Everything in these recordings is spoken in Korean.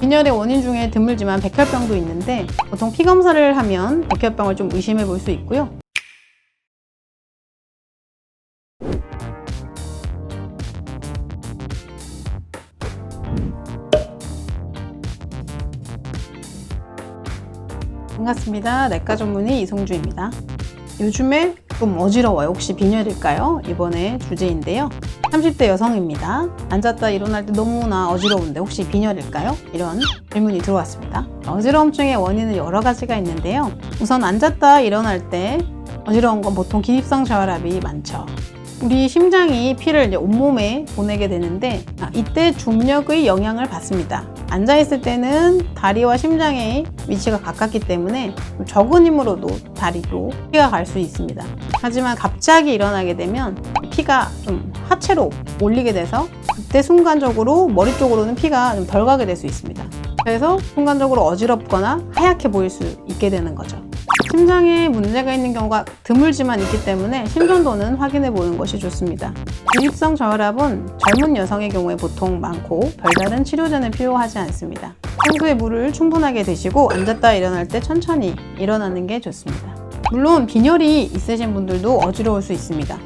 빈혈의 원인 중에 드물지만 백혈병도 있는데 보통 피 검사를 하면 백혈병을 좀 의심해 볼 수 있고요. 반갑습니다. 내과 전문의 이송주입니다. 요즘에 좀 어지러워요. 혹시 빈혈일까요? 이번에 주제인데요. 30대 여성입니다. 앉았다 일어날 때 너무나 어지러운데 혹시 빈혈일까요? 이런 질문이 들어왔습니다. 어지러움증의 원인은 여러 가지가 있는데요. 우선 앉았다 일어날 때 어지러운 건 보통 기립성 저혈압이 많죠. 우리 심장이 피를 이제 온몸에 보내게 되는데 이때 중력의 영향을 받습니다. 앉아있을 때는 다리와 심장의 위치가 가깝기 때문에 적은 힘으로도 다리로 피가 갈 수 있습니다. 하지만 갑자기 일어나게 되면 피가 좀 하체로 몰리게 돼서 그때 순간적으로 머리 쪽으로는 피가 좀 덜 가게 될 수 있습니다. 그래서 순간적으로 어지럽거나 하얗게 보일 수 있게 되는 거죠. 심장에 문제가 있는 경우가 드물지만 있기 때문에 심전도는 확인해 보는 것이 좋습니다. 기립성 저혈압은 젊은 여성의 경우에 보통 많고 별다른 치료제는 필요하지 않습니다. 평소에 물을 충분하게 드시고 앉았다 일어날 때 천천히 일어나는 게 좋습니다. 물론 빈혈이 있으신 분들도 어지러울 수 있습니다.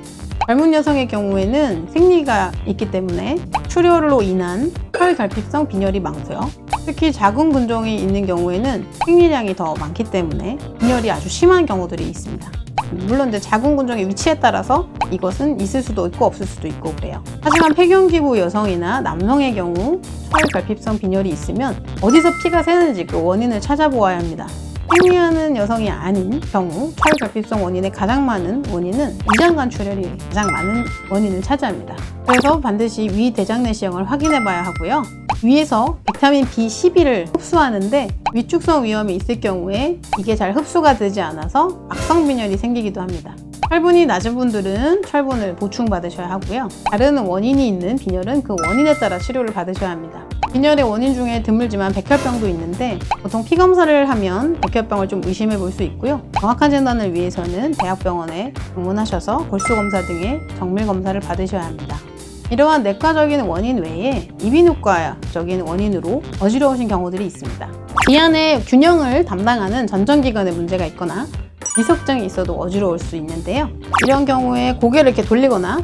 젊은 여성의 경우에는 생리가 있기 때문에 출혈로 인한 혈결핍성 빈혈이 많고요. 특히 자궁 근종이 있는 경우에는 생리량이 더 많기 때문에 빈혈이 아주 심한 경우들이 있습니다. 물론 이제 자궁 근종의 위치에 따라서 이것은 있을 수도 있고 없을 수도 있고 그래요. 하지만 폐경기부 여성이나 남성의 경우 혈결핍성 빈혈이 있으면 어디서 피가 새는지 그 원인을 찾아보아야 합니다. 생리하는 여성이 아닌 경우 혈결핍성 원인의 가장 많은 원인은 위장관 출혈이 가장 많은 원인을 차지합니다. 그래서 반드시 위 대장내시경을 확인해 봐야 하고요. 위에서 비타민 B12를 흡수하는데 위축성 위염이 있을 경우에 이게 잘 흡수가 되지 않아서 악성 빈혈이 생기기도 합니다. 철분이 낮은 분들은 철분을 보충받으셔야 하고요. 다른 원인이 있는 빈혈은 그 원인에 따라 치료를 받으셔야 합니다. 빈혈의 원인 중에 드물지만 백혈병도 있는데 보통 피 검사를 하면 백혈병을 좀 의심해 볼 수 있고요. 정확한 진단을 위해서는 대학병원에 방문하셔서 골수검사 등의 정밀 검사를 받으셔야 합니다. 이러한 내과적인 원인 외에 이비인후과적인 원인으로 어지러우신 경우들이 있습니다. 비안의 균형을 담당하는 전정기관에 문제가 있거나 이석증이 있어도 어지러울 수 있는데요. 이런 경우에 고개를 이렇게 돌리거나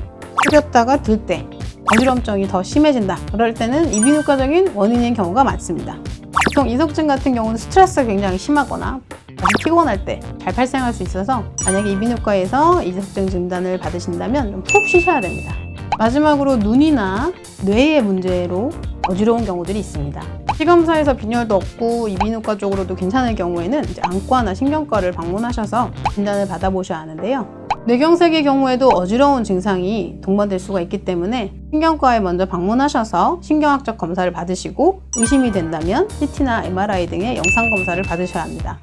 숙였다가 들 때 어지럼증이 더 심해진다. 그럴 때는 이비인후과적인 원인인 경우가 많습니다. 보통 이석증 같은 경우는 스트레스가 굉장히 심하거나 아주 피곤할 때 잘 발생할 수 있어서 만약에 이비인후과에서 이석증 진단을 받으신다면 좀 푹 쉬셔야 됩니다. 마지막으로 눈이나 뇌의 문제로 어지러운 경우들이 있습니다. 피검사에서 빈혈도 없고 이비인후과 쪽으로도 괜찮을 경우에는 이제 안과나 신경과를 방문하셔서 진단을 받아보셔야 하는데요. 뇌경색의 경우에도 어지러운 증상이 동반될 수가 있기 때문에 신경과에 먼저 방문하셔서 신경학적 검사를 받으시고 의심이 된다면 CT나 MRI 등의 영상검사를 받으셔야 합니다.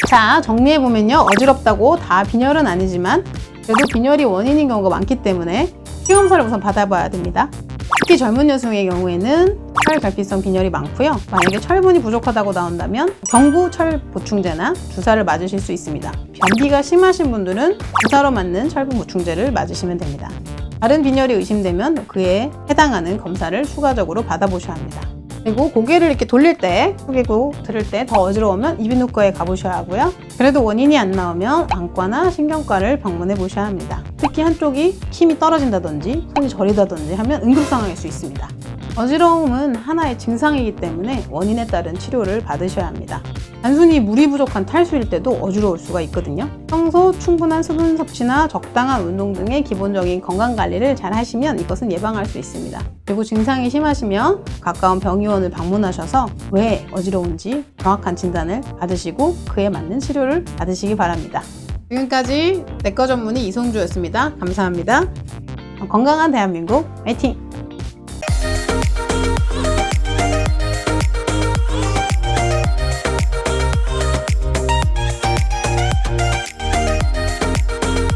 자, 정리해보면요. 어지럽다고 다 빈혈은 아니지만 그래도 빈혈이 원인인 경우가 많기 때문에 피검사를 우선 받아봐야 됩니다. 특히 젊은 여성의 경우에는 혈결핍성 빈혈이 많고요. 만약에 철분이 부족하다고 나온다면 경부철 보충제나 주사를 맞으실 수 있습니다. 변비가 심하신 분들은 주사로 맞는 철분 보충제를 맞으시면 됩니다. 다른 빈혈이 의심되면 그에 해당하는 검사를 추가적으로 받아보셔야 합니다. 그리고 고개를 이렇게 돌릴 때, 숙이고 들을 때 더 어지러우면 이비인후과에 가보셔야 하고요. 그래도 원인이 안 나오면 안과나 신경과를 방문해 보셔야 합니다. 특히 한쪽이 힘이 떨어진다든지 손이 저리다든지 하면 응급 상황일 수 있습니다. 어지러움은 하나의 증상이기 때문에 원인에 따른 치료를 받으셔야 합니다. 단순히 물이 부족한 탈수일 때도 어지러울 수가 있거든요. 평소 충분한 수분 섭취나 적당한 운동 등의 기본적인 건강관리를 잘 하시면 이것은 예방할 수 있습니다. 그리고 증상이 심하시면 가까운 병의원을 방문하셔서 왜 어지러운지 정확한 진단을 받으시고 그에 맞는 치료를 받으시기 바랍니다. 지금까지 내과 전문의 이송주였습니다. 감사합니다. 건강한 대한민국 화이팅!